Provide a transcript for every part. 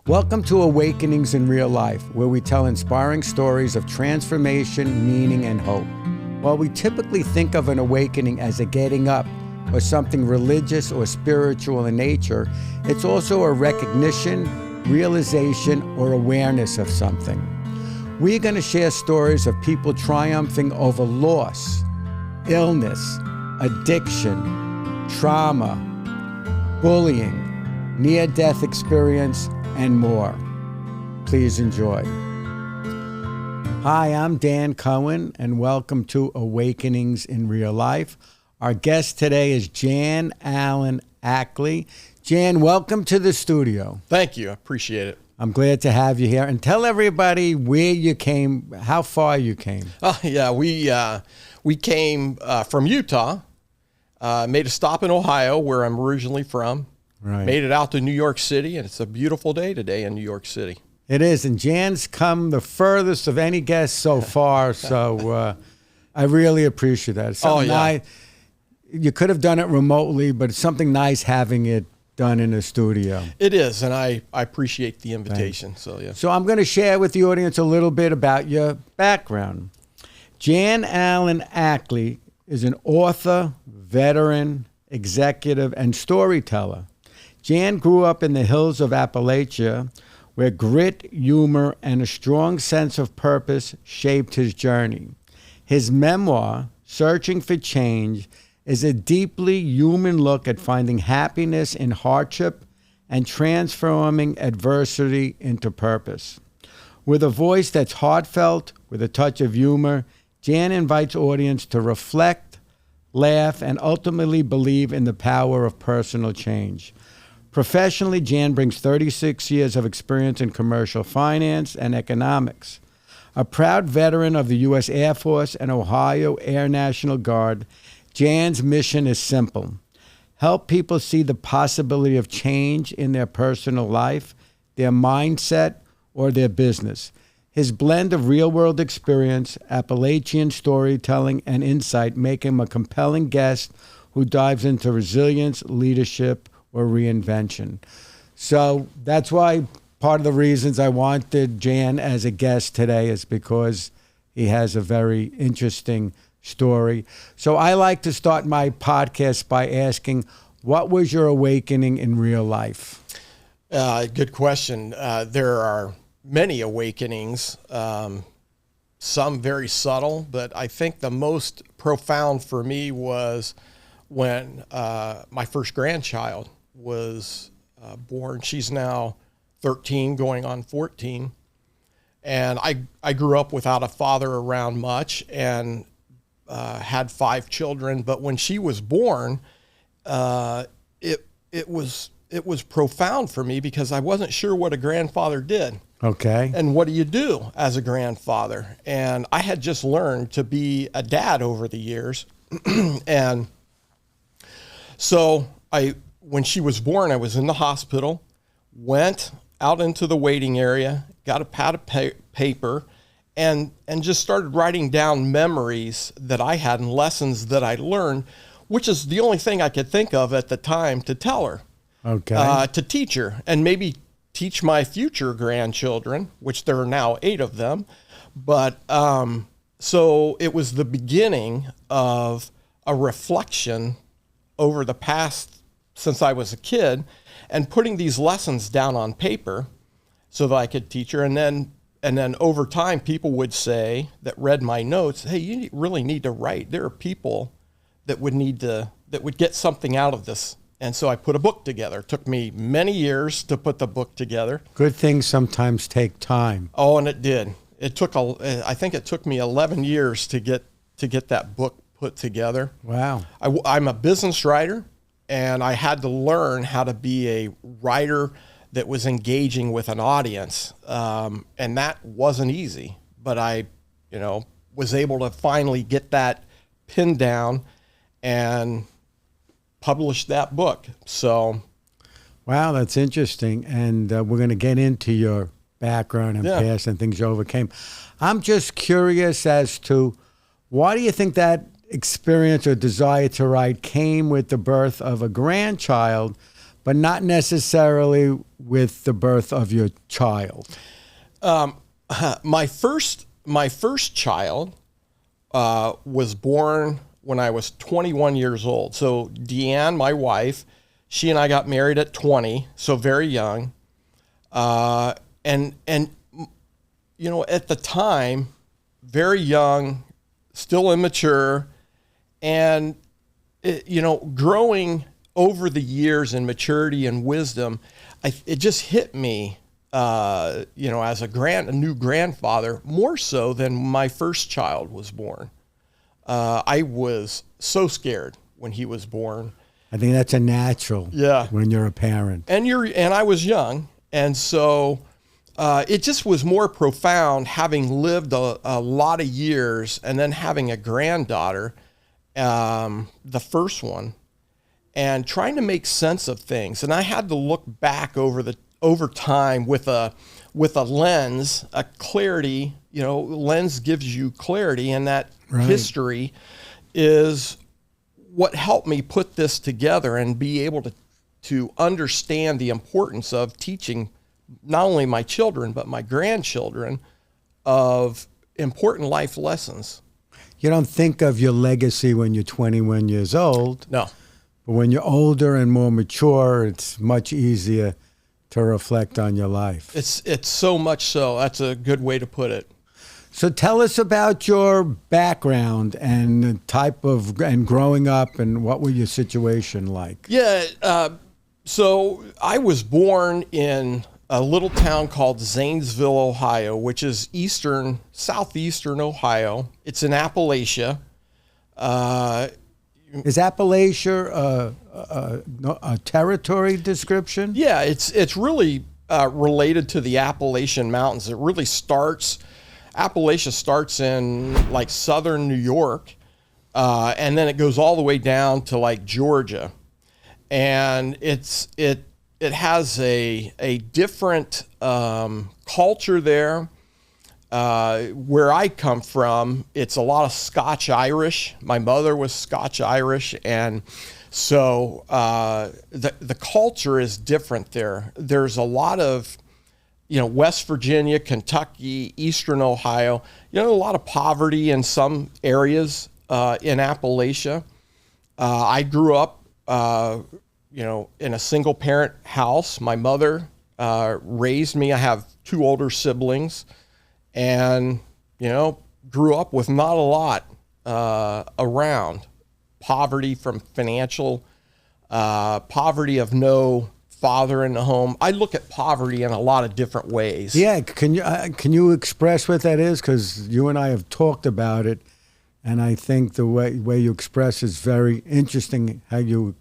Welcome to Awakenings in Real Life, where we tell inspiring stories of transformation, meaning, and hope. While we typically think of an awakening as a getting up or something religious or spiritual in nature, it's also a recognition, realization, or awareness of something. We're going to share stories of people triumphing over loss, illness, addiction, trauma, bullying, near-death experience, and more. Please enjoy. Hi, I'm Dan Cohen, and welcome to Awakenings in Real Life. Our guest today is Jan Allen Ackley. Jan, welcome to the studio. Thank you. I appreciate it. I'm glad to have you here. And tell everybody where you came, how far you came. Oh, yeah. We came from Utah, made a stop in Ohio, where I'm originally from. Right. Made it out to New York City, and it's a beautiful day today in New York City. It is, and Jan's come the furthest of any guest so far, so I really appreciate that. It's something nice. You could have done it remotely, but it's something nice having it done in a studio. It is, and I appreciate the invitation. So yeah. So I'm going to share with the audience a little bit about your background. Jan Allen Ackley is an author, veteran, executive, and storyteller. Jan grew up in the hills of Appalachia, where grit, humor, and a strong sense of purpose shaped his journey. His memoir, Searching for Change, is a deeply human look at finding happiness in hardship and transforming adversity into purpose. With a voice that's heartfelt, with a touch of humor, Jan invites audience to reflect, laugh, and ultimately believe in the power of personal change. Professionally, Jan brings 36 years of experience in commercial finance and economics. A proud veteran of the U.S. Air Force and Ohio Air National Guard, Jan's mission is simple: help people see the possibility of change in their personal life, their mindset, or their business. His blend of real-world experience, Appalachian storytelling, and insight make him a compelling guest who dives into resilience, leadership, or reinvention. So that's why part of the reasons I wanted Jan as a guest today is because he has a very interesting story. So I like to start my podcast by asking, what was your awakening in real life? Good question. There are many awakenings, some very subtle, but I think the most profound for me was when my first grandchild was born. She's now 13 going on 14. And I grew up without a father around much and had 5 children. But when she was born, it was profound for me because I wasn't sure what a grandfather did. Okay. And what do you do as a grandfather? And I had just learned to be a dad over the years. And so when she was born, I was in the hospital, went out into the waiting area, got a pad of paper, and just started writing down memories that I had and lessons that I learned, which is the only thing I could think of at the time to tell her, to teach her, and maybe teach my future grandchildren, which there are now 8 of them. But so it was the beginning of a reflection over the past since I was a kid, and putting these lessons down on paper so that I could teach her. And then over time, people would say that read my notes, hey, you really need to write. There are people that would get something out of this. And so I put a book together. It took me many years to put the book together. Good things sometimes take time. Oh, and it did. I think it took me 11 years to get that book put together. Wow. I'm a business writer. And I had to learn how to be a writer that was engaging with an audience. And that wasn't easy, but I, was able to finally get that pinned down and publish that book. So. Wow, that's interesting. And we're going to get into your background and past and things you overcame. I'm just curious as to why do you think that experience or desire to write came with the birth of a grandchild, but not necessarily with the birth of your child. My first child was born when I was 21 years old. So Deanne, my wife, she and I got married at 20, so very young. And you know, at the time, very young, still immature, and you know, growing over the years in maturity and wisdom, it just hit me, you know, as a new grandfather, more so than my first child was born. I was so scared when he was born. I think that's a natural. Yeah. When you're a parent. And I was young, and so it just was more profound having lived a lot of years and then having a granddaughter, the first one, and trying to make sense of things. And I had to look back over time with a lens, a clarity. You know, lens gives you clarity, and that history is what helped me put this together and be able to understand the importance of teaching not only my children, but my grandchildren of important life lessons. You don't think of your legacy when you're 21 years old. No. But when you're older and more mature, it's much easier to reflect on your life. It's so much so. That's a good way to put it. So tell us about your background and the type of, and growing up, and what was your situation like? Yeah, so I was born in a little town called Zanesville, Ohio, which is southeastern Ohio. It's in Appalachia. Is Appalachia a territory description? Yeah, it's really related to the Appalachian Mountains. It really Appalachia starts in like southern New York, and then it goes all the way down to like Georgia, and it has a different culture there. Where I come from, it's a lot of Scotch Irish. My mother was Scotch Irish, and so the culture is different there. There's a lot of, you know, West Virginia, Kentucky, Eastern Ohio, you know, a lot of poverty in some areas in Appalachia. I grew up, you know, in a single parent house. My mother raised me. I have two older siblings, and, you know, grew up with not a lot around. Poverty from financial, poverty of no father in the home. I look at poverty in a lot of different ways. Yeah, can you express what that is? Because you and I have talked about it, and I think the way you express is very interesting. How you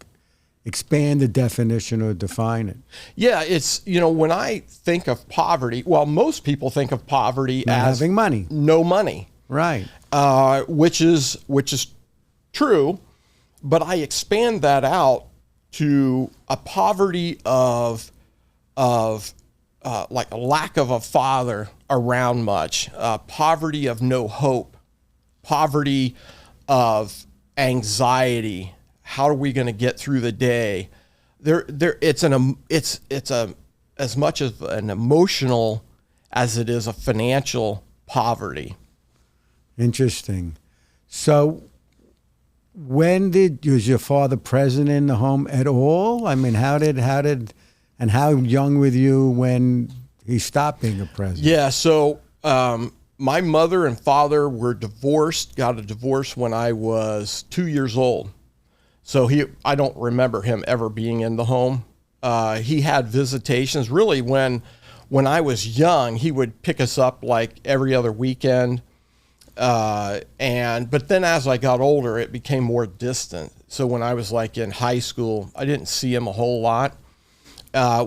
expand the definition or define it. Yeah, it's, you know, when I think of poverty, well, most people think of poverty as having money, no money, right? Which is true, but I expand that out to a poverty of like a lack of a father around much, poverty of no hope, poverty of anxiety. How are we going to get through the day? It's as much of an emotional as it is a financial poverty. Interesting. So, was your father present in the home at all? I mean, how young were you when he stopped being a president? Yeah, so my mother and father were divorced, got a divorce when I was 2 years old. So I don't remember him ever being in the home. He had visitations. Really, when I was young, he would pick us up like every other weekend. But then as I got older, it became more distant. So when I was like in high school, I didn't see him a whole lot,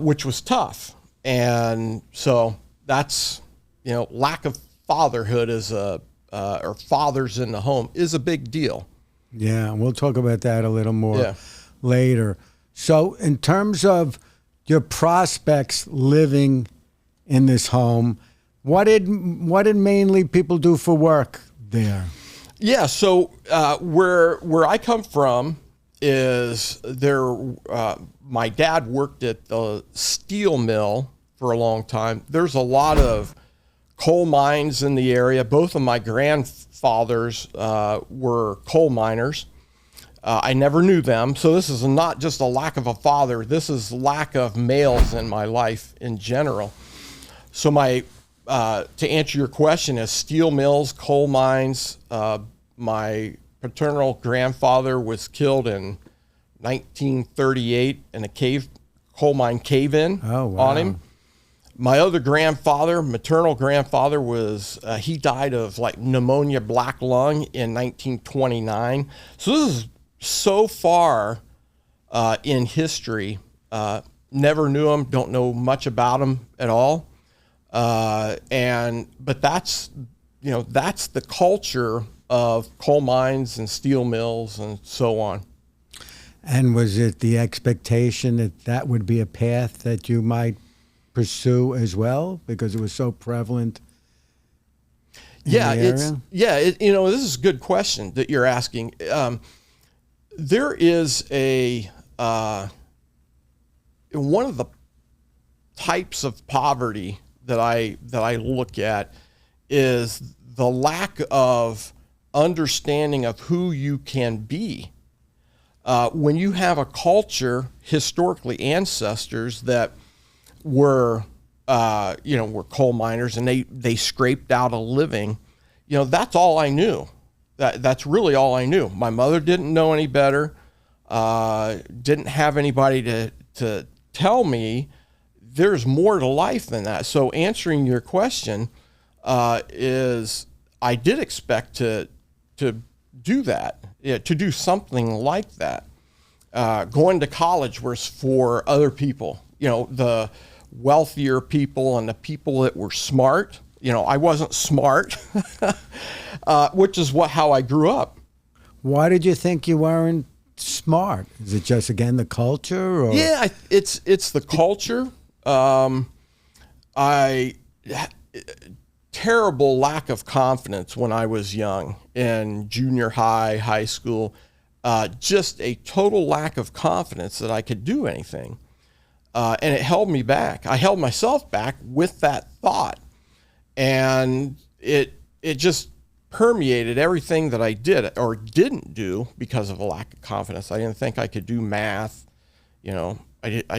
which was tough. And so that's, you know, lack of fatherhood or fathers in the home is a big deal. Yeah, we'll talk about that a little more later. So in terms of your prospects living in this home, what did mainly people do for work there? Yeah, so where I come from, is there. My dad worked at the steel mill for a long time. There's a lot of coal mines in the area. Both of my grandfathers were coal miners. I never knew them, so this is not just a lack of a father. This is lack of males in my life in general. So to answer your question, is steel mills, coal mines. My paternal grandfather was killed in 1938 in a coal mine cave-in on him. My other grandfather, maternal grandfather, he died of like pneumonia black lung in 1929. So this is so far in history. Never knew him, don't know much about him at all. But that's the culture of coal mines and steel mills and so on. And was it the expectation that that would be a path that you might pursue as well, because it was so prevalent in the area? This is a good question that you're asking. There is one of the types of poverty that I look at is the lack of understanding of who you can be. When you have a culture, historically ancestors that were coal miners and they scraped out a living, that's all I knew. That's really all I knew. My mother didn't know any better. Didn't have anybody to tell me there's more to life than that. So answering your question is I did expect to do that, to do something like that. Going to college was for other people, the wealthier people and the people that were smart. I wasn't smart, which is how I grew up. Why did you think you weren't smart? Is it just, again, the culture? Or? Yeah, it's the culture. Terrible lack of confidence when I was young in junior high school. Just a total lack of confidence that I could do anything. And it held me back. I held myself back with that thought. And it just permeated everything that I did or didn't do because of a lack of confidence. I didn't think I could do math. I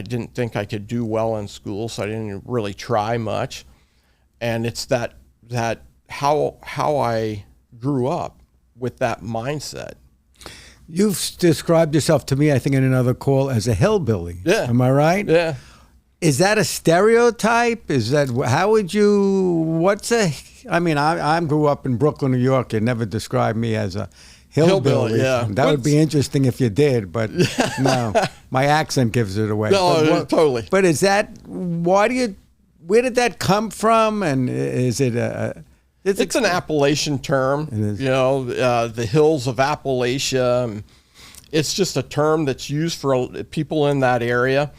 didn't think I could do well in school, so I didn't really try much. And it's that how I grew up with that mindset. You've described yourself to me, I think, in another call as a hillbilly. Yeah. Am I right? Yeah. Is that a stereotype? I grew up in Brooklyn, New York. You never described me as a hillbilly. Yeah. That would be interesting if you did, but no, my accent gives it away. No, totally. But where did that come from? And is it it's an Appalachian term, the hills of Appalachia. It's just a term that's used for people in that area.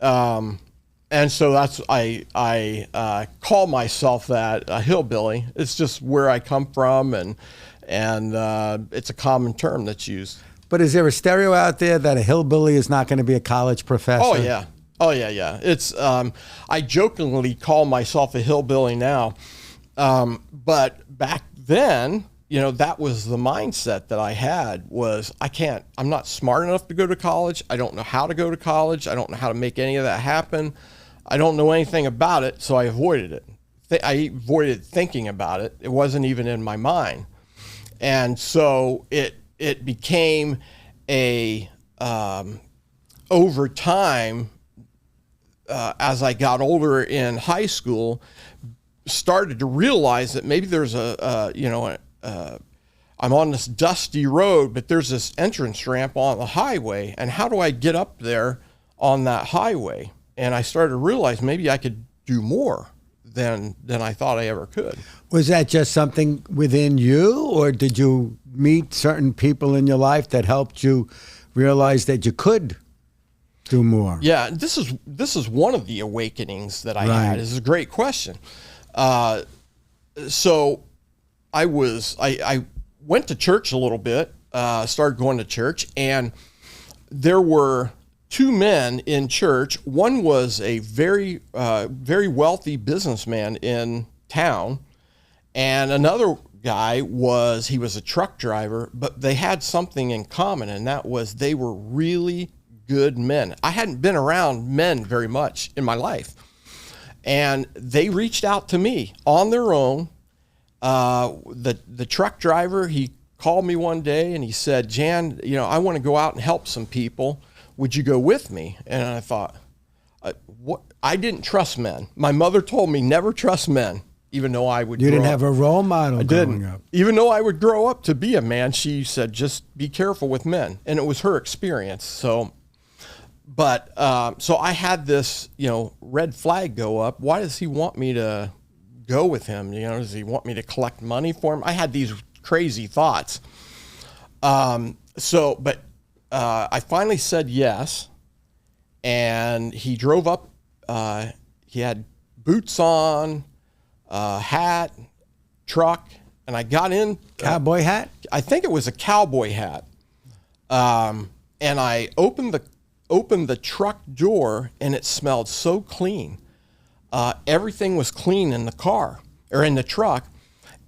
And so that's, I call myself that, a hillbilly. It's just where I come from, and it's a common term that's used. But is there a stereo out there that a hillbilly is not going to be a college professor? Oh yeah. It's, I jokingly call myself a hillbilly now. But back then, that was the mindset that I had was I'm not smart enough to go to college. I don't know how to go to college. I don't know how to make any of that happen. I don't know anything about it. So I avoided it. I avoided thinking about it. It wasn't even in my mind. And so it became over time, as I got older in high school, started to realize that maybe there's I'm on this dusty road, but there's this entrance ramp on the highway, and how do I get up there on that highway? And I started to realize maybe I could do more than I thought I ever could. Was that just something within you, or did you meet certain people in your life that helped you realize that you could do more? Yeah, this is one of the awakenings that I had. This is a great question. So I went to church a little bit, started going to church, and there were two men in church. One was a very, very wealthy businessman in town, and another guy he was a truck driver, but they had something in common, and that was they were really good men. I hadn't been around men very much in my life, and they reached out to me on their own. The truck driver, he called me one day and he said, Jan, I want to go out and help some people. Would you go with me? And I thought, what? I didn't trust men. My mother told me never trust men, even though I would. You didn't have a role model growing up. Even though I would grow up to be a man, she said, just be careful with men. And it was her experience. So I had this, red flag go up. Why does he want me to go with him? Does he want me to collect money for him? I had these crazy thoughts. I finally said yes. And he drove up, he had boots on, hat, truck, and I got in. Cowboy hat? I think it was a cowboy hat. And I opened the truck door, and it smelled so clean. Everything was clean in the car, or in the truck.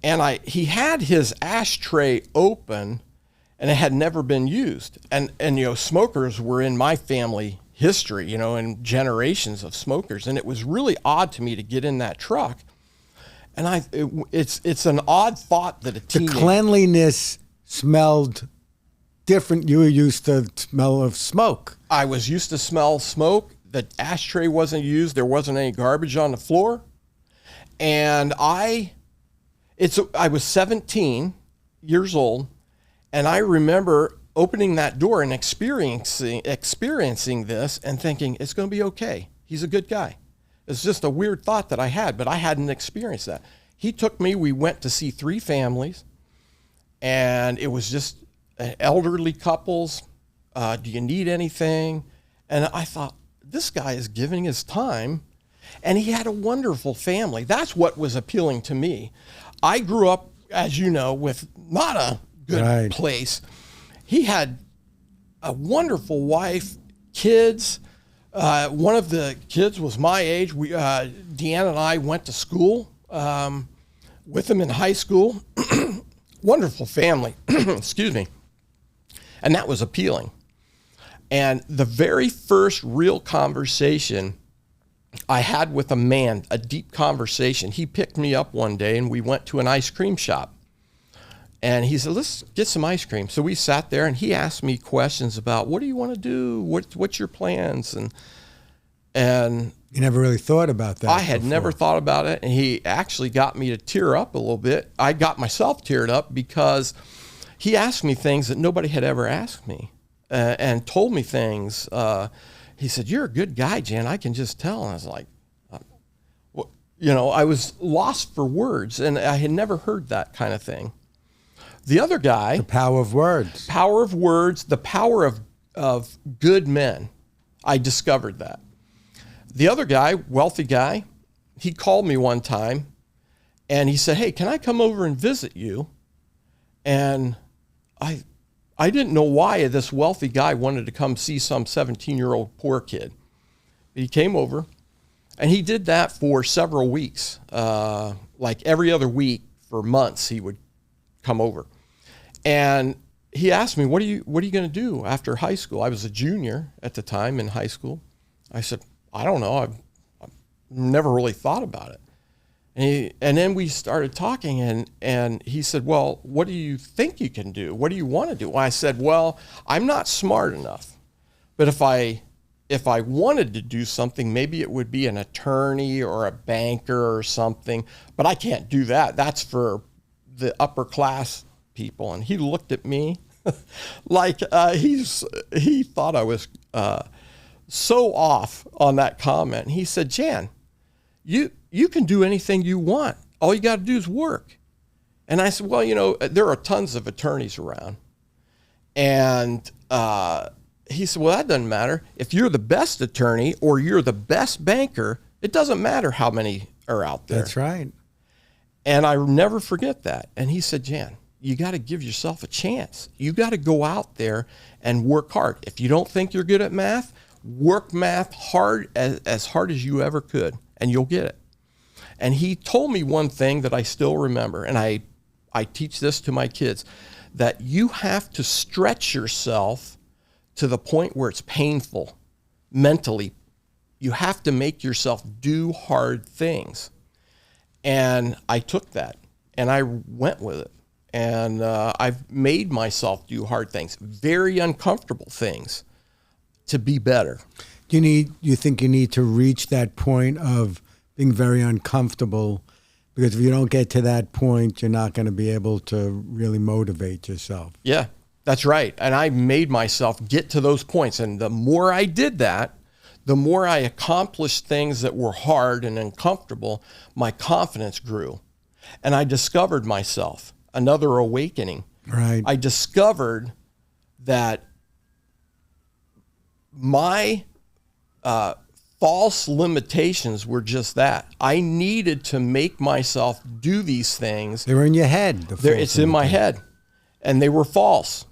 And he had his ashtray open, and it had never been used. And smokers were in my family history, and generations of smokers. And it was really odd to me to get in that truck. And it's an odd thought that a teenager... The cleanliness smelled different. You were used to the smell of smoke. I was used to smell smoke. The ashtray wasn't used. There wasn't any garbage on the floor. And I was 17 years old, and I remember opening that door and experiencing this and thinking, it's going to be okay. He's a good guy. It's just a weird thought that I had, but I hadn't experienced that. He took me, we went to see 3 families, and it was just elderly couples. Do you need anything? And I thought, this guy is giving his time, and he had a wonderful family. That's what was appealing to me. I grew up, as you know, with not a good place. He had a wonderful wife, kids. One of the kids was my age. Deanna and I went to school with him in high school. Wonderful family, excuse me. And that was appealing. And the very first real conversation I had with a man, a deep conversation, he picked me up one day and we went to an ice cream shop. And he said, let's get some ice cream. So we sat there and he asked me questions about, what do you want to do? What's your plans? And you never really thought about that. I had never thought about it. And he actually got me to tear up a little bit. I got myself teared up because he asked me things that nobody had ever asked me and told me things. He said, you're a good guy, Jan. I can just tell. And I was like, I was lost for words, and I had never heard that kind of thing. The other guy... The power of words. Power of words, the power of good men. I discovered that. The other guy, wealthy guy, he called me one time, and he said, hey, can I come over and visit you? And I didn't know why this wealthy guy wanted to come see some 17-year-old poor kid. But he came over, and he did that for several weeks. Like every other week for months, he would come over. And he asked me, what are you going to do after high school? I was a junior at the time in high school. I said, I don't know. I've never really thought about it. And then we started talking, and he said, well, what do you think you can do? What do you want to do? Well, I said, well, I'm not smart enough. But if I wanted to do something, maybe it would be an attorney or a banker or something. But I can't do that. That's for the upper class people. And he looked at me like he thought I was so off on that comment. And he said, Jan, you can do anything you want. All you got to do is work. And I said, well, there are tons of attorneys around. And he said, well, that doesn't matter. If you're the best attorney or you're the best banker, it doesn't matter how many are out there. That's right. And I never forget that. And he said, Jan, you got to give yourself a chance. You got to go out there and work hard. If you don't think you're good at math, work math hard, as hard as you ever could, and you'll get it. And he told me one thing that I still remember, and I teach this to my kids, that you have to stretch yourself to the point where it's painful mentally. You have to make yourself do hard things. And I took that and I went with it. And I've made myself do hard things, very uncomfortable things, to be better. You think you need to reach that point of being very uncomfortable, because if you don't get to that point, you're not going to be able to really motivate yourself. Yeah, that's right. And I made myself get to those points. And the more I did that, the more I accomplished things that were hard and uncomfortable, my confidence grew. And I discovered myself, another awakening. Right. I discovered that my false limitations were just that. I needed to make myself do these things. They were in your head. It's in my head, and they were false.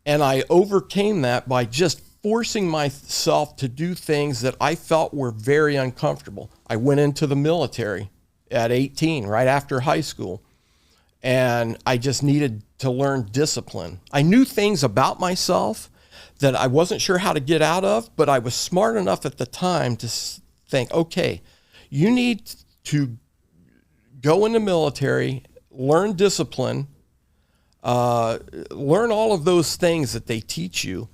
And I overcame that by just forcing myself to do things that I felt were very uncomfortable. I went into the military at 18, right after high school, and I just needed to learn discipline. I knew things about myself that I wasn't sure how to get out of, but I was smart enough at the time to think, okay, you need to go in the military, learn discipline, learn all of those things that they teach you.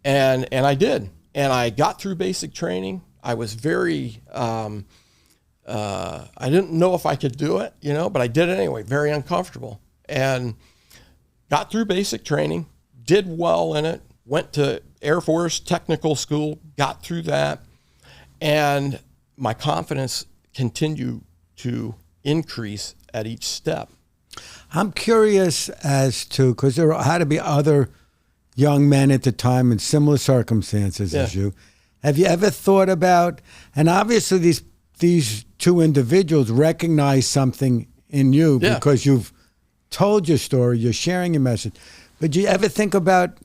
And I did. And I got through basic training. I was very, I didn't know if I could do it, but I did it anyway, very uncomfortable. And got through basic training, did well in it, went to Air Force Technical School, got through that, and my confidence continued to increase at each step. I'm curious as to, because there had to be other young men at the time in similar circumstances as you. Have you ever thought about, and obviously these two individuals recognize something in you because you've told your story, you're sharing your message, but do you ever think about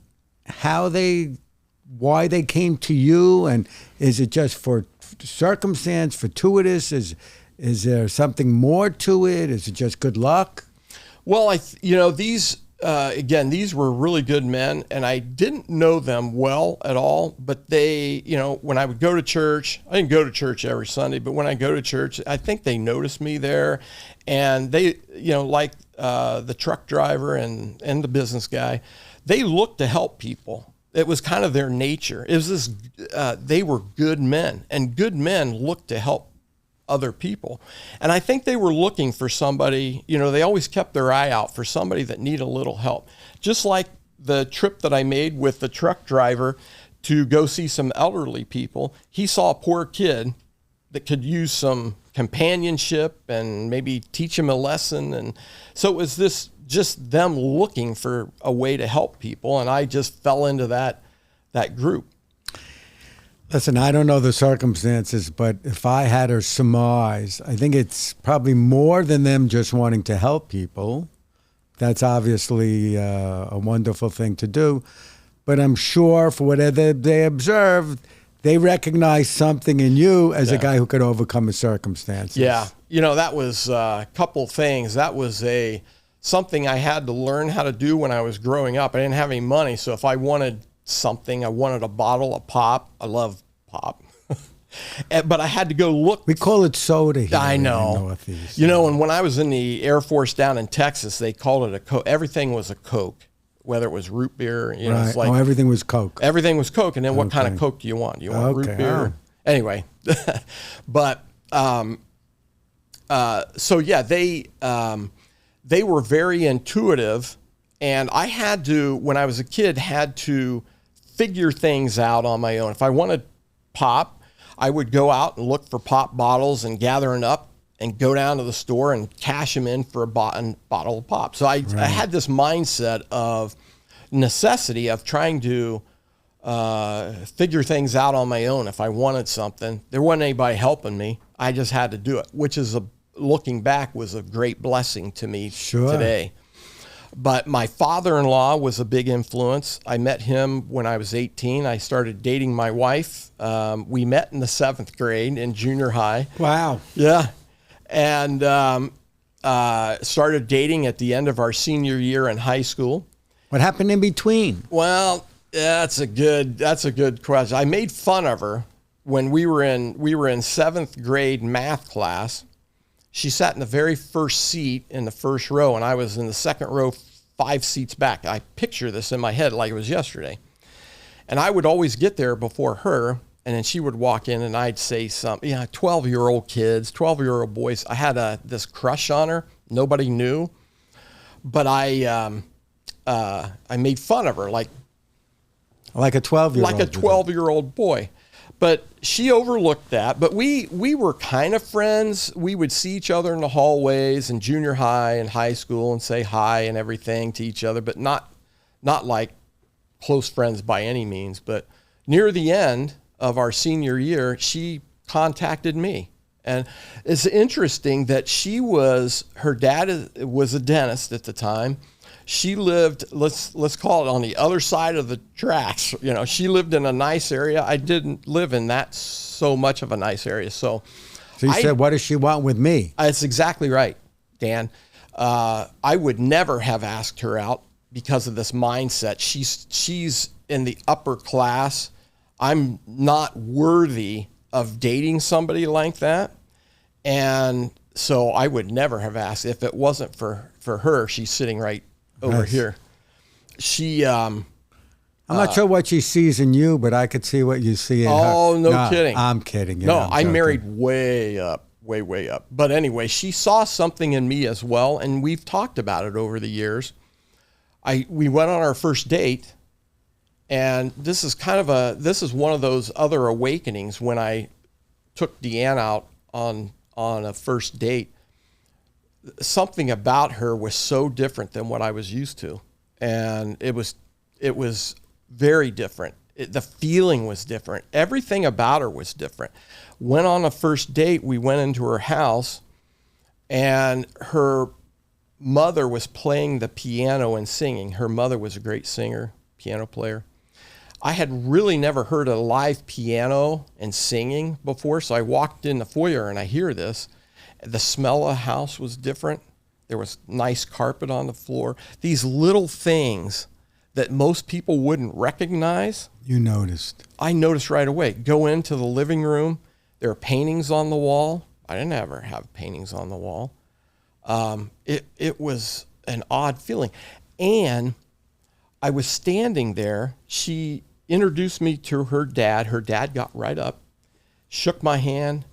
why they came to you, and is it just for circumstance, fortuitous? Is there something more to it? Is it just good luck? Well, these were really good men, and I didn't know them well at all, but they, when I would go to church, I didn't go to church every Sunday, but when I go to church, I think they noticed me there, and they, like the truck driver and the business guy, they looked to help people. It was kind of their nature. It was this, they were good men, and good men look to help other people. And I think they were looking for somebody, they always kept their eye out for somebody that needed a little help. Just like the trip that I made with the truck driver to go see some elderly people. He saw a poor kid that could use some companionship and maybe teach him a lesson. And so it was just them looking for a way to help people. And I just fell into that group. Listen, I don't know the circumstances, but if I had to surmise, I think it's probably more than them just wanting to help people. That's obviously a wonderful thing to do. But I'm sure for whatever they observed, they recognized something in you as a guy who could overcome the circumstances. Yeah. That was a couple things. That was something I had to learn how to do when I was growing up. I didn't have any money, so if I wanted something, I wanted a bottle of pop. I love pop. But I had to go look. We call it soda here. I know. In the Northeast. And when I was in the Air Force down in Texas, they called it a Coke. Everything was a Coke, whether it was root beer. Right. It's like, everything was Coke. Everything was Coke. And then what kind of Coke do you want? Do you want root beer? Anyway. But, they were very intuitive. And I had to, when I was a kid, had to figure things out on my own. If I wanted pop, I would go out and look for pop bottles and gather them up and go down to the store and cash them in for a bottle of pop. So I had this mindset of necessity of trying to figure things out on my own. If I wanted something, there wasn't anybody helping me. I just had to do it, which is looking back was a great blessing to me today. But my father-in-law was a big influence. I met him when I was 18. I started dating my wife. We met in the 7th grade in junior high. Wow. Yeah. And started dating at the end of our senior year in high school. What happened in between? Well, that's a good question. I made fun of her when we were in 7th grade math class. She sat in the very first seat in the first row, and I was in the second row, 5 seats back. I picture this in my head like it was yesterday. And I would always get there before her, and then she would walk in, and I'd say something. 12-year-old kids, 12-year-old boys. I had this crush on her. Nobody knew, but I made fun of her like a 12-year-old. Like a 12-year-old boy. But she overlooked that. But we were kind of friends. We would see each other in the hallways in junior high and high school and say hi and everything to each other, but not like close friends by any means. But near the end of our senior year, she contacted me. And it's interesting that her dad was a dentist at the time. She lived, let's call it on the other side of the tracks. She lived in a nice area. I didn't live in that so much of a nice area. So you said, what does she want with me? That's exactly right, Dan. I would never have asked her out because of this mindset. She's in the upper class. I'm not worthy of dating somebody like that. And so I would never have asked if it wasn't for her. She's sitting right over here. She, I'm not sure what she sees in you, but I could see what you see in her. Oh, no kidding. I'm kidding. No, I married way up. But anyway, she saw something in me as well, and we've talked about it over the years. We went on our first date, and this is one of those other awakenings when I took Deanne out on a first date. Something about her was so different than what I was used to. And it was very different. The feeling was different. Everything about her was different. Went on a first date, we went into her house, and her mother was playing the piano and singing. Her mother was a great singer, piano player. I had really never heard a live piano and singing before, so I walked in the foyer and I hear this. The smell of the house was different. There was nice carpet on the floor. These little things that most people wouldn't recognize. You noticed. I noticed right away. Go into the living room. There are paintings on the wall. I didn't ever have paintings on the wall. It was an odd feeling. And I was standing there. She introduced me to her dad. Her dad got right up, shook my hand.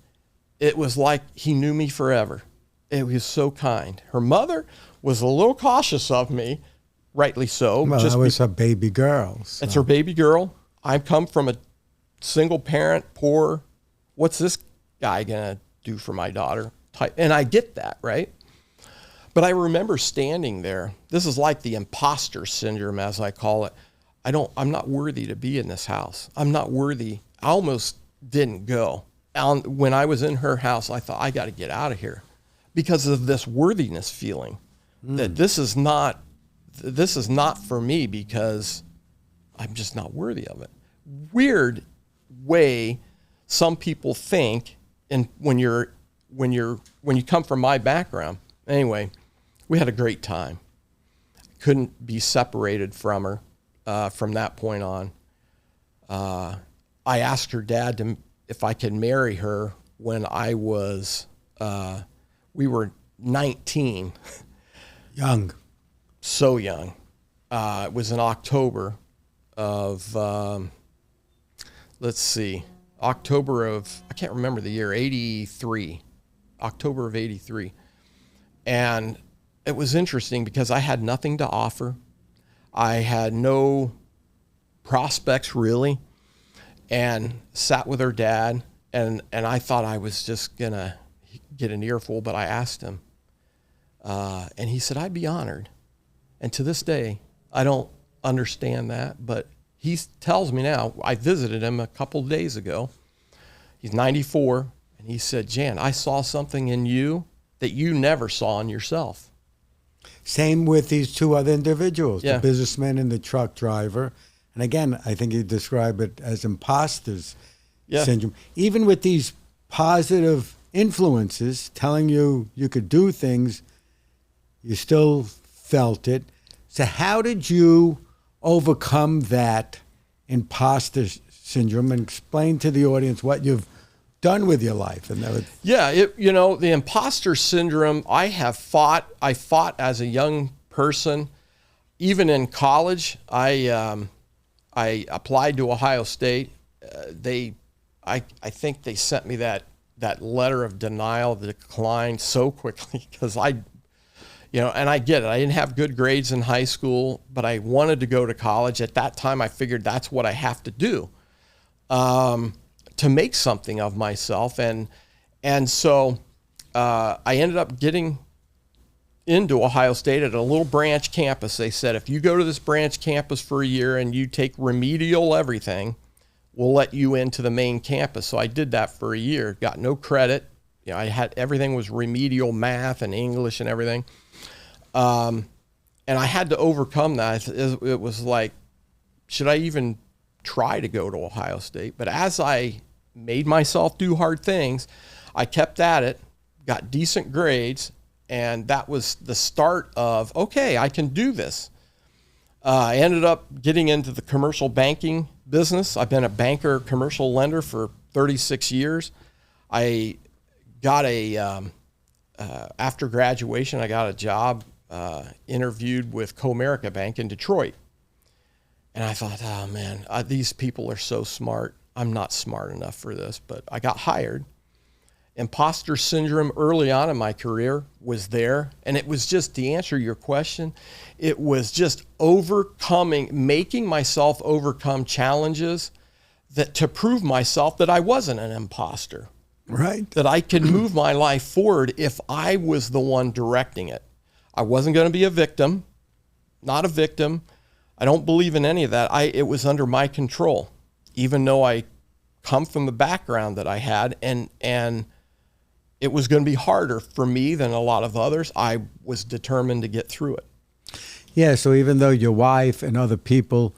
It was like he knew me forever. It was so kind. Her mother was a little cautious of me, rightly so. Well, that was her baby girl. So. It's her baby girl. I come from a single parent, poor. What's this guy going to do for my daughter? And I get that, right? But I remember standing there. This is like the imposter syndrome, as I call it. I'm not worthy to be in this house. I'm not worthy. I almost didn't go. When I was in her house, I thought, I got to get out of here because of this worthiness feeling that this is not for me because I'm just not worthy of it. Weird way some people think, and when you come from my background. Anyway, we had a great time. Couldn't be separated from her from that point on. I asked her dad if I could marry her when I was, we were 19. Young. So young. It was in October of, October of, I can't remember the year, 83. October of 83. And it was interesting because I had nothing to offer. I had no prospects really. And sat with her dad, and I thought I was just going to get an earful, but I asked him. And he said, I'd be honored. And to this day, I don't understand that, but he tells me now, I visited him a couple of days ago. He's 94, and he said, Jan, I saw something in you that you never saw in yourself. Same with these two other individuals, Yeah. the businessman and the truck driver. And again, I think you describe it as imposters Yeah. syndrome. Even with these positive influences telling you you could do things, you still felt it. So how did you overcome that imposter syndrome, and explain to the audience what you've done with your life? And that would, Yeah, the imposter syndrome, I fought as a young person. Even in college, I applied to Ohio State. I think they sent me that letter of denial, the decline, so quickly, because and I get it. I didn't have good grades in high school, but I wanted to go to college. At that time, I figured that's what I have to do to make something of myself. And so I ended up getting into Ohio State at a little branch campus. They said, if you go to this branch campus for a year and you take remedial everything, we'll let you into the main campus. So I did that for a year, got no credit. I had, everything was remedial math and English and everything. And I had to overcome that. It was like, should I even try to go to Ohio State? But as I made myself do hard things, I kept at it, got decent grades, and that was the start of, okay, I can do this. I ended up getting into the commercial banking business. I've been a banker, commercial lender for 36 years. I got after graduation, I got a job, interviewed with Comerica Bank in Detroit. And I thought, oh man, these people are so smart. I'm not smart enough for this, but I got hired. Imposter syndrome early on in my career was there. And it was just, to answer your question, it was just making myself overcome challenges to prove myself that I wasn't an imposter. right? That I could move my life forward if I was the one directing it. I wasn't going to be a victim, not a victim. I don't believe in any of that. It was under my control, even though I come from the background that I had, and it was going to be harder for me than a lot of others. I was determined to get through it. Yeah, so even though your wife and other people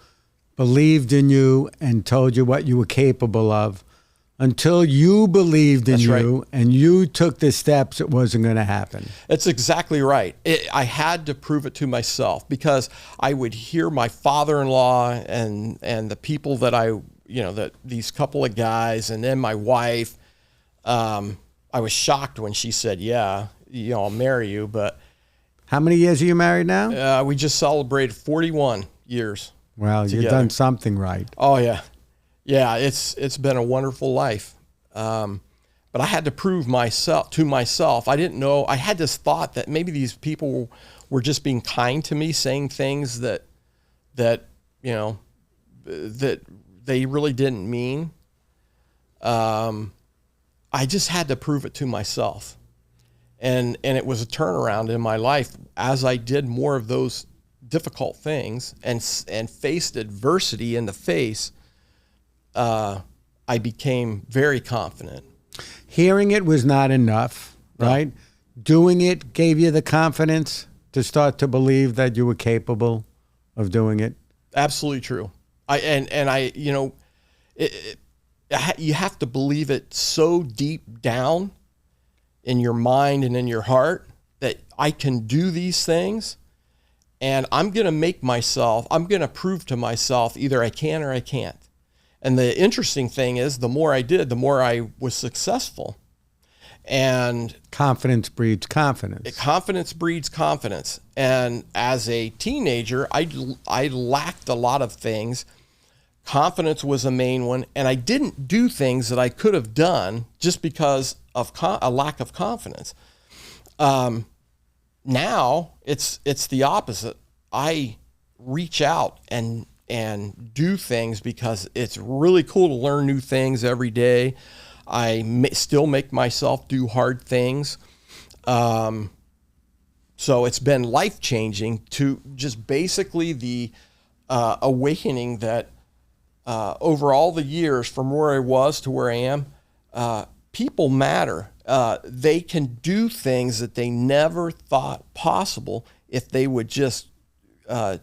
believed in you and told you what you were capable of, until you believed in That's you right. and you took the steps, it wasn't going to happen. That's exactly right. I had to prove it to myself, because I would hear my father-in-law and the people that that these couple of guys, and then my wife. I was shocked when she said, "Yeah, I'll marry you." But How many years are you married now? we just celebrated 41 years. Well, together. you've done something right. Oh yeah, yeah. It's been a wonderful life. But I had to prove to myself. I didn't know. I had this thought that maybe these people were just being kind to me, saying things that that they really didn't mean. I just had to prove it to myself. And it was a turnaround in my life as I did more of those difficult things and faced adversity in the face. I became very confident. Hearing it was not enough, right? Doing it gave you the confidence to start to believe that you were capable of doing it. Absolutely true. You have to believe it so deep down in your mind and in your heart that I can do these things, and I'm going to prove to myself either I can or I can't. And the interesting thing is, the more I did, the more I was successful. And Confidence breeds confidence. confidence breeds confidence. And as a teenager, I lacked a lot of things. Confidence was a main one, and I didn't do things that I could have done just because of a lack of confidence. Now it's the opposite. I reach out and do things because it's really cool to learn new things every day. I still make myself do hard things. So it's been life-changing to just basically the awakening that over all the years from where I was to where I am, people matter. They can do things that they never thought possible if they would just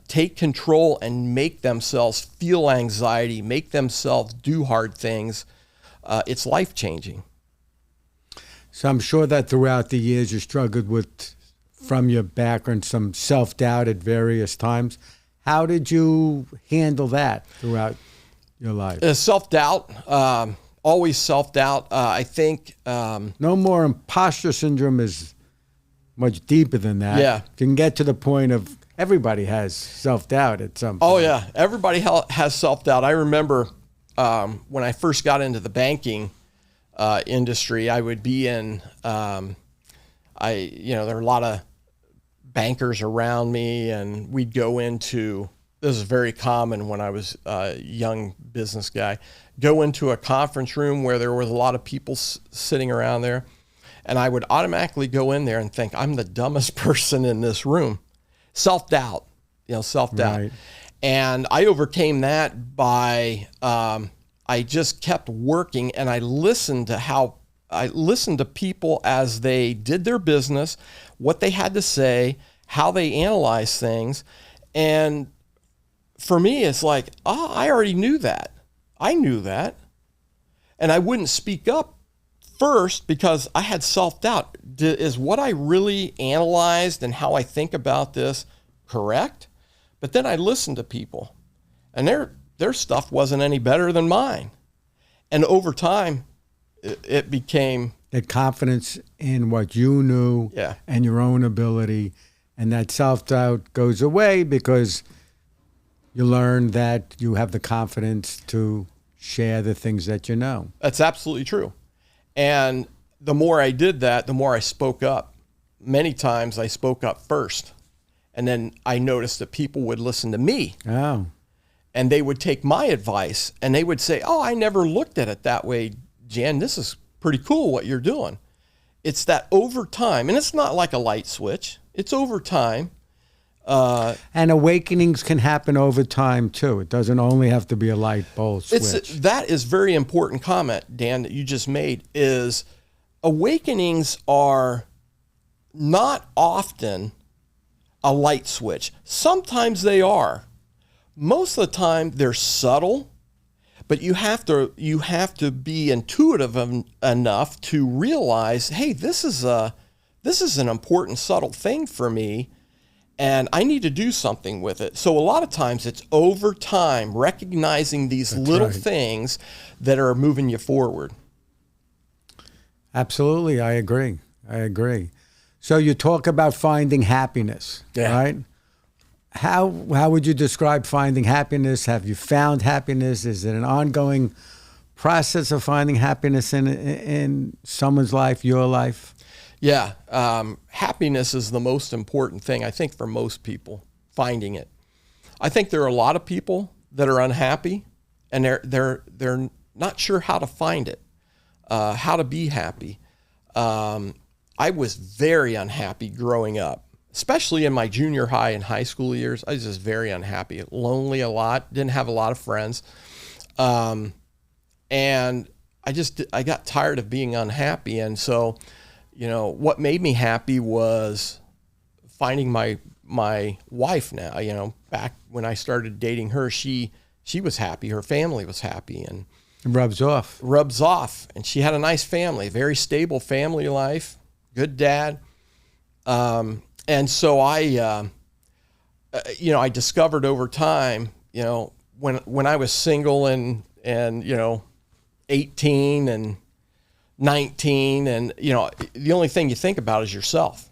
take control and make themselves feel anxiety, make themselves do hard things, it's life-changing. So I'm sure that throughout the years you struggled with, from your background, some self-doubt at various times. How did you handle that throughout your life? Self-doubt, always self-doubt. I think... no more imposter syndrome is much deeper than that. Yeah. You can get to the point of everybody has self-doubt at some point. Oh, yeah. Everybody has self-doubt. I remember when I first got into the banking industry, I would be in... there were a lot of bankers around me, and we'd go into, this is very common when I was a young business guy, go into a conference room where there was a lot of people sitting around there, and I would automatically go in there and think, I'm the dumbest person in this room. Self-doubt, self-doubt. Right. And I overcame that by, I just kept working, and I listened to people as they did their business, what they had to say, how they analyzed things. And for me, it's like, I already knew that. I knew that. And I wouldn't speak up first because I had self-doubt. Is what I really analyzed and how I think about this correct? But then I listened to people, and their stuff wasn't any better than mine. And over time, it became... that confidence in what you knew and your own ability, and that self-doubt goes away because you learn that you have the confidence to share the things that you know. That's absolutely true. And the more I did that, the more I spoke up. Many times I spoke up first, and then I noticed that people would listen to me. Oh. And they would take my advice, and they would say, I never looked at it that way, Jan. This is pretty cool what you're doing. It's that over time, and it's not like a light switch. It's over time. And awakenings can happen over time too. It doesn't only have to be a light bulb switch. That is very important comment, Dan, that you just made, is awakenings are not often a light switch. Sometimes they are. Most of the time they're subtle, but you have to be intuitive enough to realize, hey, this is an important subtle thing for me, and I need to do something with it. So a lot of times it's over time, recognizing these little things that are moving you forward. Absolutely, I agree. So you talk about finding happiness, right? How would you describe finding happiness? Have you found happiness? Is it an ongoing process of finding happiness in someone's life, your life? Yeah, happiness is the most important thing, I think, for most people, finding it. I think there are a lot of people that are unhappy, and they're not sure how to find it, how to be happy. I was very unhappy growing up, especially in my junior high and high school years. I was just very unhappy, lonely a lot, didn't have a lot of friends. And I got tired of being unhappy. And so, what made me happy was finding my wife now. Back when I started dating her, she was happy, her family was happy, and it rubs off. And she had a nice family, very stable family life, good dad. And so I discovered over time, when I was single and 18 and 19, and the only thing you think about is yourself.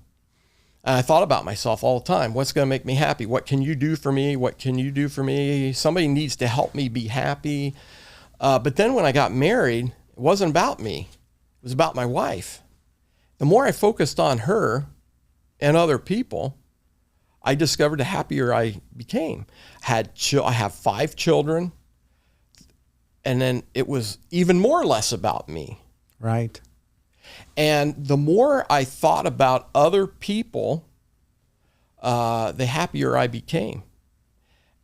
And I thought about myself all the time. What's going to make me happy? What can you do for me? What can you do for me? Somebody needs to help me be happy. But then when I got married, it wasn't about me. It was about my wife. The more I focused on her and other people, I discovered the happier I became. I have 5 children, and then it was even more or less about me. Right. And the more I thought about other people, the happier I became.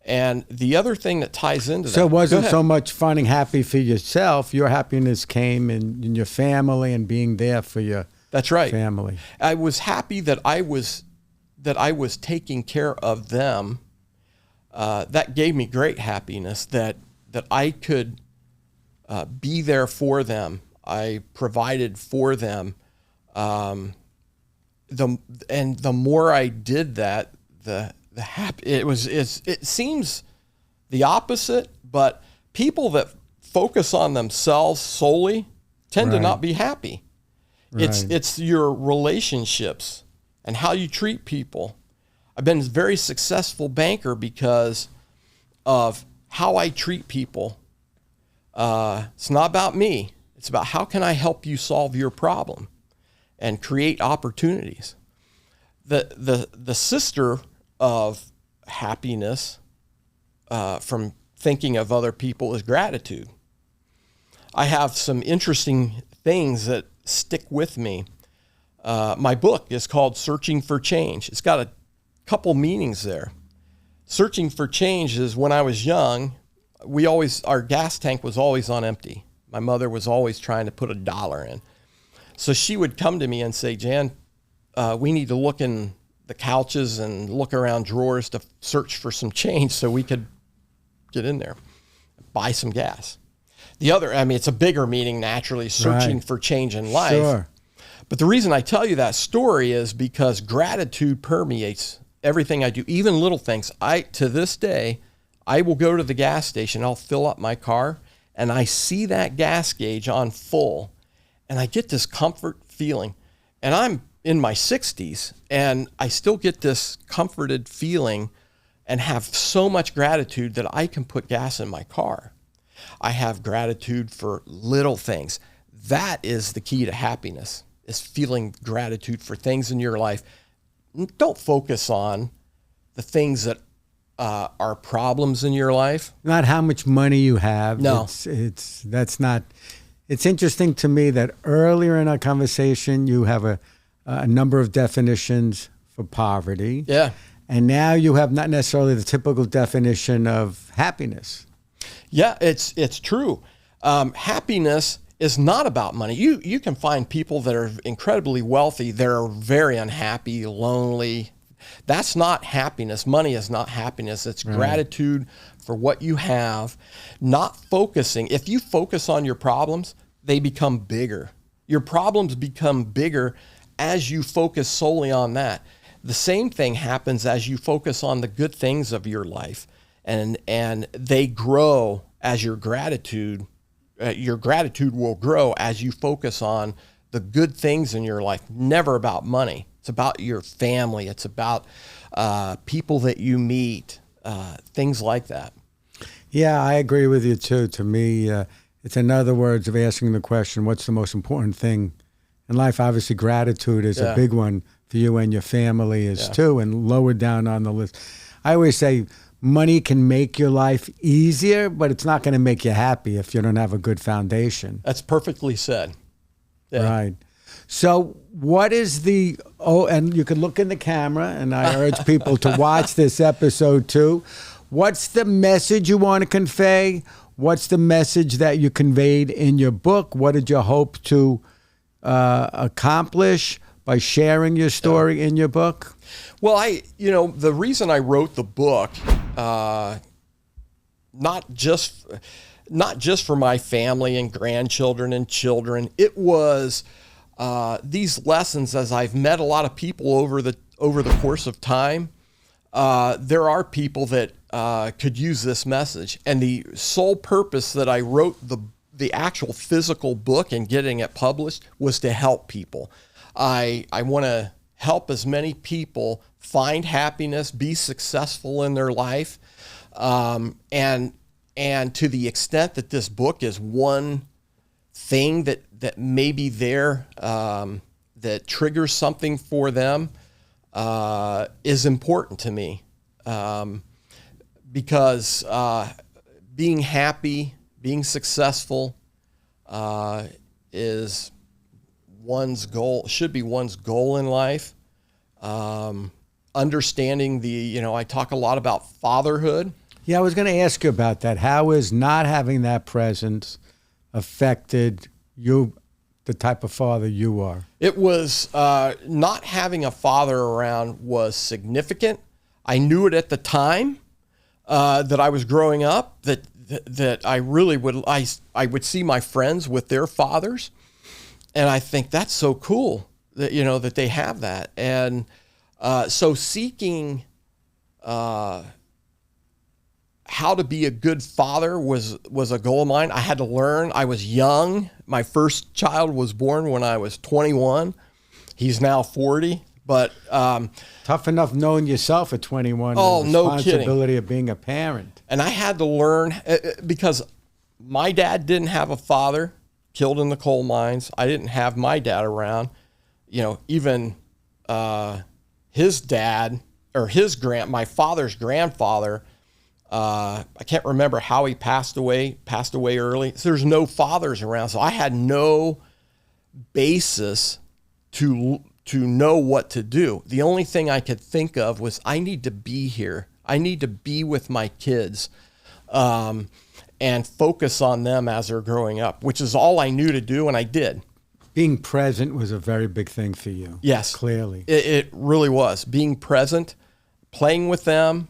And the other thing that ties into that. So it wasn't so much finding happy for yourself. Your happiness came in your family and being there for your That's right. family. I was happy that I was that I was taking care of them, that gave me great happiness that I could be there for them. I provided for them. The more I did that, the happy it seems the opposite, but people that focus on themselves solely tend to not be happy. Right. It's your relationships and how you treat people. I've been a very successful banker because of how I treat people. It's not about me. It's about how can I help you solve your problem and create opportunities. The sister of happiness from thinking of other people is gratitude. I have some interesting things that stick with me. My book is called Searching for Change. It's got a couple meanings there. Searching for change is when I was young, our gas tank was always on empty. My mother was always trying to put $1 in. So she would come to me and say, Jan, we need to look in the couches and look around drawers to search for some change so we could get in there, buy some gas. The other, it's a bigger meaning naturally, searching for change in life. Sure. But the reason I tell you that story is because gratitude permeates everything I do, even little things. To this day, I will go to the gas station, I'll fill up my car, and I see that gas gauge on full, and I get this comfort feeling. And I'm in my 60s, and I still get this comforted feeling and have so much gratitude that I can put gas in my car. I have gratitude for little things. That is the key to happiness, is feeling gratitude for things in your life. Don't focus on the things that are problems in your life. Not how much money you have. No. That's not. It's interesting to me that earlier in our conversation, you have a number of definitions for poverty. Yeah. And now you have not necessarily the typical definition of happiness. Yeah, it's true. Happiness is not about money. You can find people that are incredibly wealthy that are very unhappy, lonely. That's not happiness. Money is not happiness. It's gratitude for what you have, not focusing. If you focus on your problems, they become bigger. Your problems become bigger as you focus solely on that. The same thing happens as you focus on the good things of your life, and they grow as your gratitude will grow as you focus on the good things in your life. Never about money. It's about your family. It's about people that you meet, things like that. Yeah, I agree with you too. To me, it's in other words of asking the question, what's the most important thing in life? Obviously, gratitude is a big one for you and your family is too, and lower down on the list. I always say money can make your life easier, but it's not going to make you happy if you don't have a good foundation. That's perfectly said. Yeah. Right. So what is and you can look in the camera, and I urge people to watch this episode too. What's the message you want to convey? What's the message that you conveyed in your book? What did you hope to accomplish by sharing your story in your book? Well, the reason I wrote the book, not just for my family and grandchildren and children, it was these lessons. As I've met a lot of people over the course of time, there are people that could use this message. And the sole purpose that I wrote the actual physical book and getting it published was to help people. I want to help as many people find happiness, be successful in their life, and to the extent that this book is one thing that may be there that triggers something for them is important to me, because being happy, being successful is one's goal, should be one's goal in life. Understanding I talk a lot about fatherhood. Yeah, I was going to ask you about that. How is not having that presence affected you the type of father you are? It was not having a father around was significant. I knew it at the time that I was growing up, that I really I would see my friends with their fathers, and I think that's so cool that, you know, that they have that. And so seeking how to be a good father was a goal of mine. I had to learn. I was young. My first child was born when I was 21. He's now 40. But tough enough knowing yourself at 21. Oh, the no kidding. responsibility of being a parent. And I had to learn because my dad didn't have a father, killed in the coal mines. I didn't have my dad around. You know, even his dad or my father's grandfather. I can't remember how he passed away early. So there's no fathers around. So I had no basis to know what to do. The only thing I could think of was I need to be here. I need to be with my kids and focus on them as they're growing up, which is all I knew to do, and I did. Being present was a very big thing for you. Yes. Clearly. It really was. Being present, playing with them.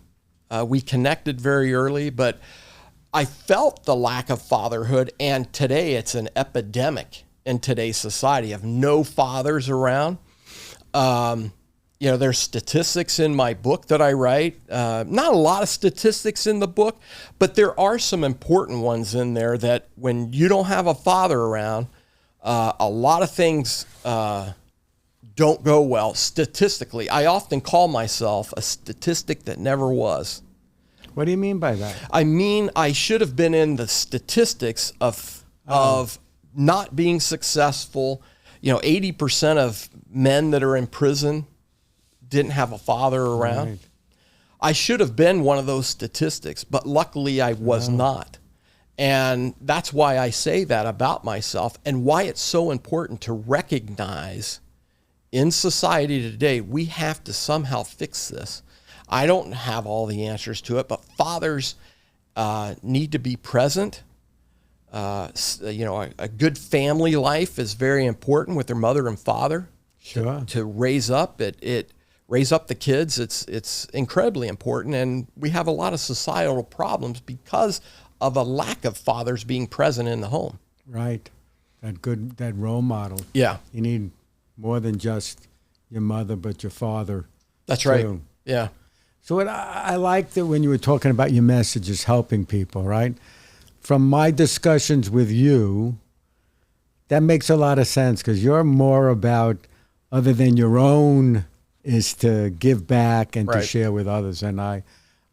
We connected very early, but I felt the lack of fatherhood, and today it's an epidemic in today's society of no fathers around. You know, there's statistics in my book that I write. Not a lot of statistics in the book, but there are some important ones in there that when you don't have a father around, a lot of things don't go well statistically. I often call myself a statistic that never was. What do you mean by that? I mean, I should have been in the statistics of not being successful. You know, 80% of men that are in prison didn't have a father around. Right. I should have been one of those statistics, but luckily I was not. And that's why I say that about myself, and why it's so important to recognize in society today, we have to somehow fix this. I don't have all the answers to it, but fathers need to be present. You know, a good family life is very important with their mother and father. Sure. To raise up raise up the kids. It's incredibly important, and we have a lot of societal problems because of a lack of fathers being present in the home. Right. That role model. Yeah. You need more than just your mother, but your father. That's too. right. Yeah. So what I like that when you were talking about your messages helping people, right? From my discussions with you, that makes a lot of sense because you're more about, other than your own, is to give back and to share with others. And I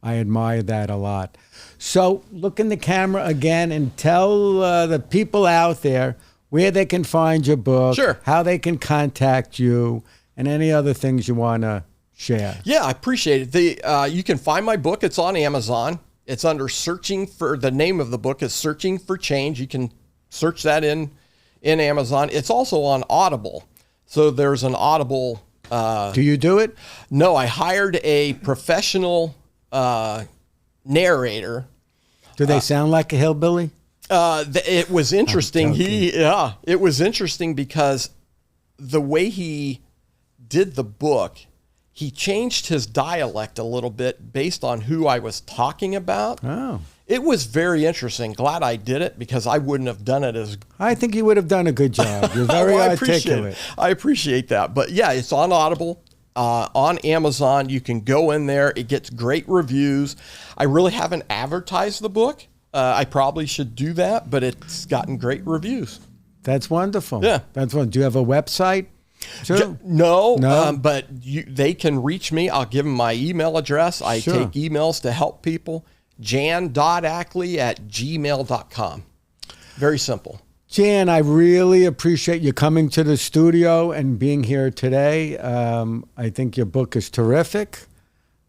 admire that a lot. So look in the camera again and tell the people out there where they can find your book, how they can contact you, and any other things you want to share. Yeah, I appreciate it. You can find my book. It's on Amazon. It's under the name of the book is Searching for Change. You can search that in Amazon. It's also on Audible. So there's an Audible. Do you do it? No, I hired a professional narrator. Do they sound like a hillbilly? It was interesting. It was interesting because the way he did the book, he changed his dialect a little bit based on who I was talking about. Oh. It was very interesting. Glad I did it because I wouldn't have done it as... I think you would have done a good job. You're very articulate. I appreciate that. But yeah, it's on Audible, on Amazon. You can go in there. It gets great reviews. I really haven't advertised the book. I probably should do that, but it's gotten great reviews. That's wonderful. Yeah. That's wonderful. Do you have a website? Sure. No. But they can reach me. I'll give them my email address. I take emails to help people. jan.ackley@gmail.com. Very simple. Jan, I really appreciate you coming to the studio and being here today. I think your book is terrific.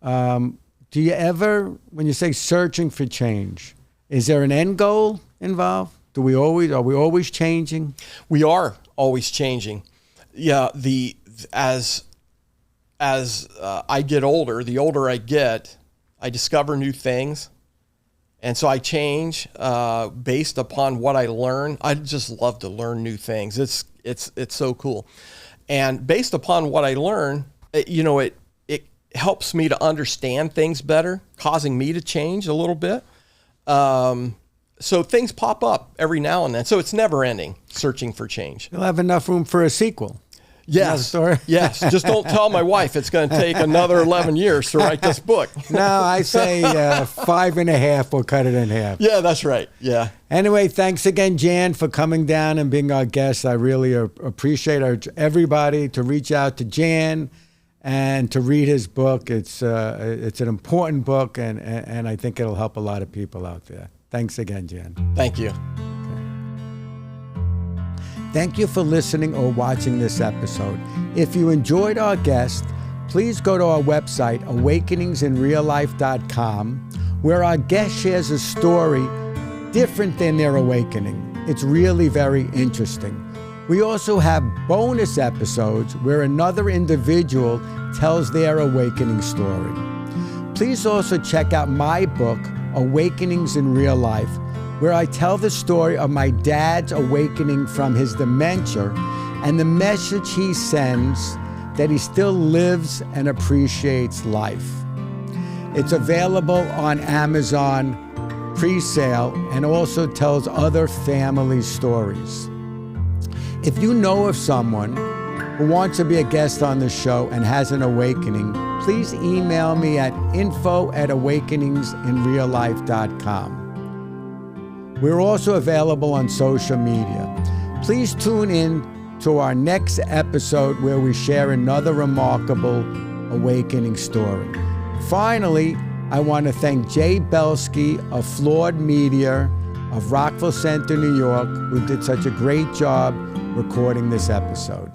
Do you ever, when you say searching for change, is there an end goal involved? Are we always changing? We are always changing. Yeah. As I get older, the older I get, I discover new things. And so I change based upon what I learn. I just love to learn new things. It's so cool. And based upon what I learn, it helps me to understand things better, causing me to change a little bit. So things pop up every now and then. So it's never ending, searching for change. You'll have enough room for a sequel. Yes. Story? Yes. Just don't tell my wife it's going to take another 11 years to write this book. No, I say 5.5. We'll cut it in half. Yeah, that's right. Yeah. Anyway, thanks again, Jan, for coming down and being our guest. I really appreciate everybody to reach out to Jan and to read his book. It's an important book, and I think it'll help a lot of people out there. Thanks again, Jan. Thank you. Thank you for listening or watching this episode. If you enjoyed our guest, please go to our website, awakeningsinreallife.com, where our guest shares a story different than their awakening. It's really very interesting. We also have bonus episodes where another individual tells their awakening story. Please also check out my book, Awakenings in Real Life, where I tell the story of my dad's awakening from his dementia and the message he sends that he still lives and appreciates life. It's available on Amazon pre-sale and also tells other family stories. If you know of someone who wants to be a guest on the show and has an awakening, please email me at info@awakeningsinreallife.com. We're also available on social media. Please tune in to our next episode where we share another remarkable awakening story. Finally, I want to thank Jay Belsky of Flawed Media of Rockville Center, New York, who did such a great job recording this episode.